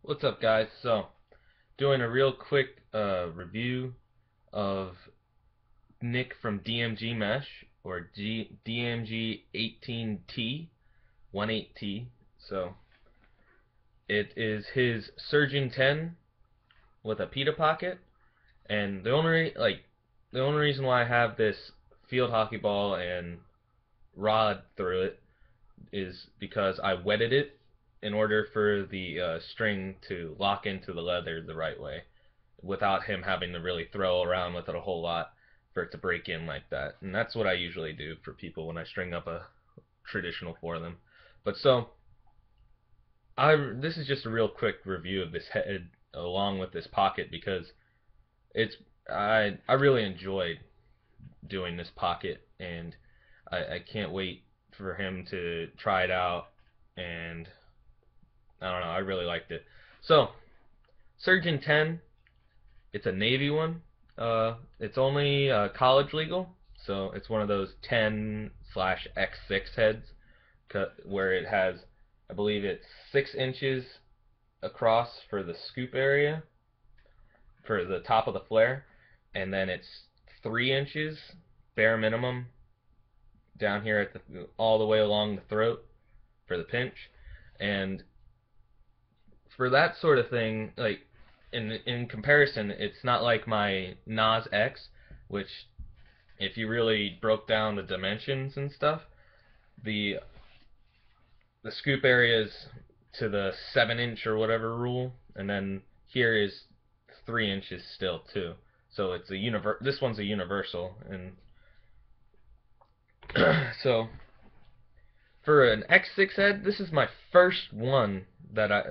What's up, guys? So, doing a real quick review of Nick from DMG Mesh, or DMG 18T, 18T. So, it is his Surgeon 10 with a Pita pocket, and the only reason why I have this field hockey ball and rod through it is because I wetted it in order for the string to lock into the leather the right way without him having to really throw around with it a whole lot for it to break in like that. And that's what I usually do for people when I string up a traditional for them. But so, this is just a real quick review of this head along with this pocket because it's I really enjoyed doing this pocket, and I can't wait for him to try it out. And I don't know, I really liked it. So, Surgeon 10, it's a Navy one. It's only college legal, so it's one of those 10/X6 heads where it has, I believe it's 6 inches across for the scoop area for the top of the flare, and then it's 3 inches bare minimum down here at all the way along the throat for the pinch. And for that sort of thing, like in comparison, it's not like my Nas X, which if you really broke down the dimensions and stuff, the the scoop area is to the 7 inch or whatever rule, and then here is 3 inches still too. So it's a this one's a universal, and so for an X6 head, this is my first one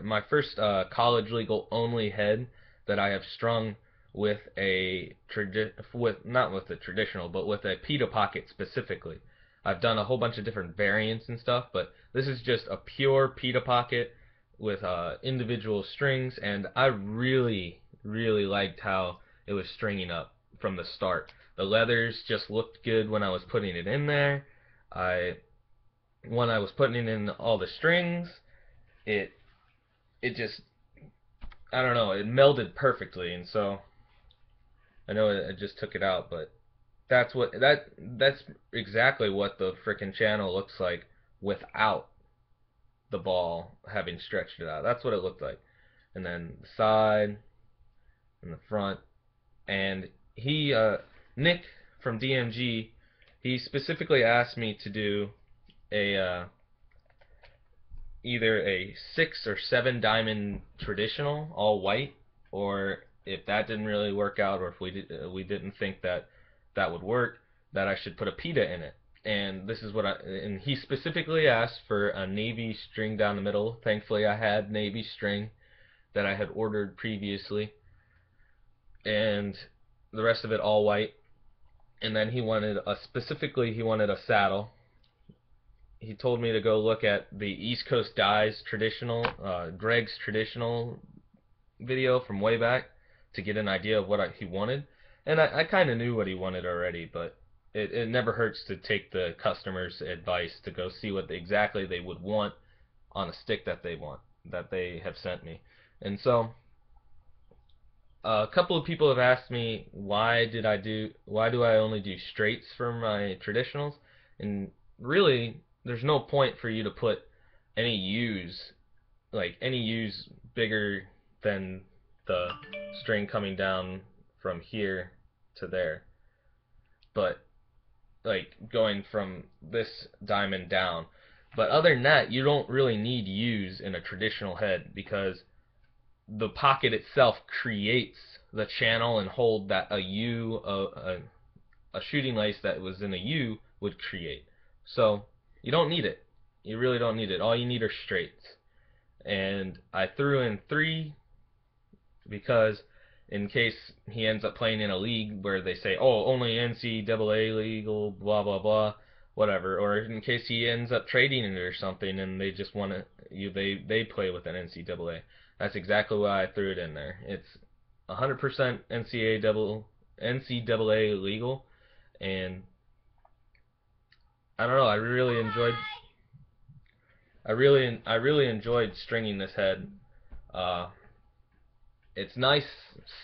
my first college legal only head that I have strung with not with the traditional, but with a Pita pocket specifically. I've done a whole bunch of different variants and stuff, but this is just a pure Pita pocket with individual strings, and I really, really liked how it was stringing up from the start. The leathers just looked good when I was putting it in there. I When I was putting in all the strings, it it just, I don't know, it melded perfectly. And so I know I just took it out, but that's exactly what the frickin' channel looks like without the ball having stretched it out. That's what it looked like. And then the side and the front. And Nick from DMG, he specifically asked me to do a either a 6 or 7 diamond traditional, all white, or if that didn't really work out, or if we didn't think that that would work, that I should put a Pita in it. And this is what and he specifically asked for a navy string down the middle. Thankfully, I had navy string that I had ordered previously, and the rest of it all white. And then he wanted a saddle. He told me to go look at the East Coast Dyes traditional, Greg's traditional video from way back to get an idea of what he wanted. And I kind of knew what he wanted already, but it never hurts to take the customer's advice to go see what exactly they would want on a stick that they have sent me. And so a couple of people have asked me why do I only do straights for my traditionals, and really there's no point for you to put any U's bigger than the string coming down from here to there, but like going from this diamond down. But other than that, you don't really need U's in a traditional head because the pocket itself creates the channel and hold that a shooting lace that was in a U would create. So you don't need it. You really don't need it. All you need are straights. And I threw in 3 because in case he ends up playing in a league where they say, oh, only NCAA legal, blah blah blah, whatever, or in case he ends up trading it or something and they just want to, they play with an NCAA. That's exactly why I threw it in there. It's 100% NCAA legal, and I don't know. I really enjoyed stringing this head. It's nice,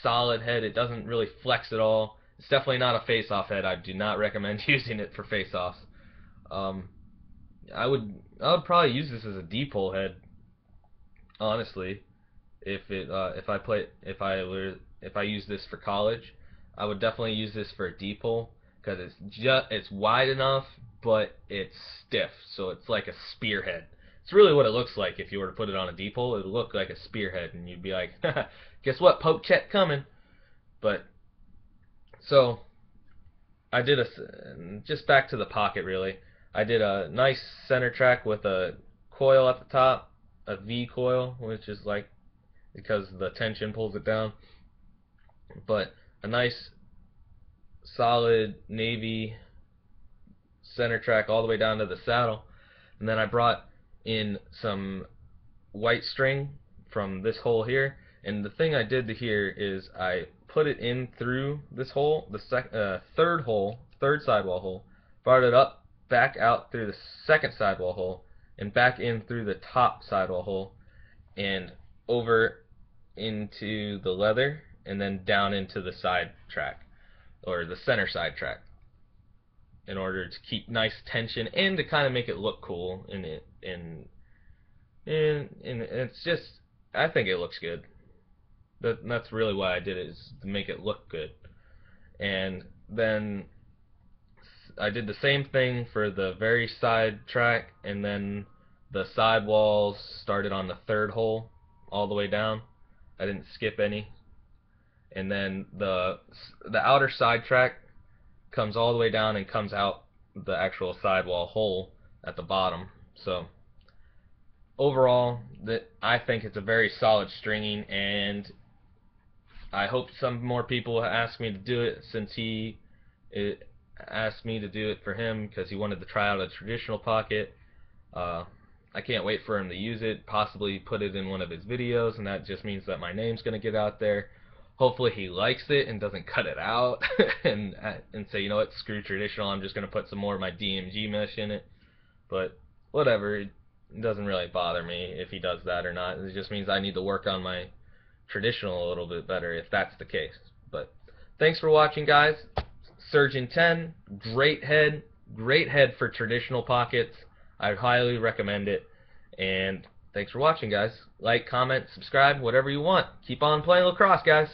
solid head. It doesn't really flex at all. It's definitely not a face-off head. I do not recommend using it for face-offs. Um, I would probably use this as a dipole head, honestly. If I use this for college, I would definitely use this for a dipole because it's wide enough, but it's stiff, so it's like a spearhead. It's really what it looks like if you were to put it on a dipole. It would look like a spearhead, and you'd be like, guess what, poke check coming. But so I did just back to the pocket really. I did a nice center track with a coil at the top, a V coil, which is like because the tension pulls it down. But a nice solid navy center track all the way down to the saddle. And then I brought in some white string from this hole here. And the thing I did to here is I put it in through this hole, the third sidewall hole, brought it up, back out through the second sidewall hole, and back in through the top sidewall hole, and over into the leather, and then down into the side track, or the center side track, in order to keep nice tension and to kind of make it look cool. And it's just, I think it looks good. That's really why I did it, is to make it look good. And then I did the same thing for the very side track, and then the side walls started on the third hole all the way down. I didn't skip any. And then the outer side track comes all the way down and comes out the actual sidewall hole at the bottom. So overall, I think it's a very solid stringing, and I hope some more people ask me to do it, since he asked me to do it for him because he wanted to try out a traditional pocket. I can't wait for him to use it, possibly put it in one of his videos, and that just means that my name's going to get out there. Hopefully he likes it and doesn't cut it out and say, you know what, screw traditional, I'm just going to put some more of my DMG mesh in it. But whatever, it doesn't really bother me if he does that or not. It just means I need to work on my traditional a little bit better if that's the case. But thanks for watching, guys. Surgeon10, great head for traditional pockets. I highly recommend it. And thanks for watching, guys. Like, comment, subscribe, whatever you want. Keep on playing lacrosse, guys.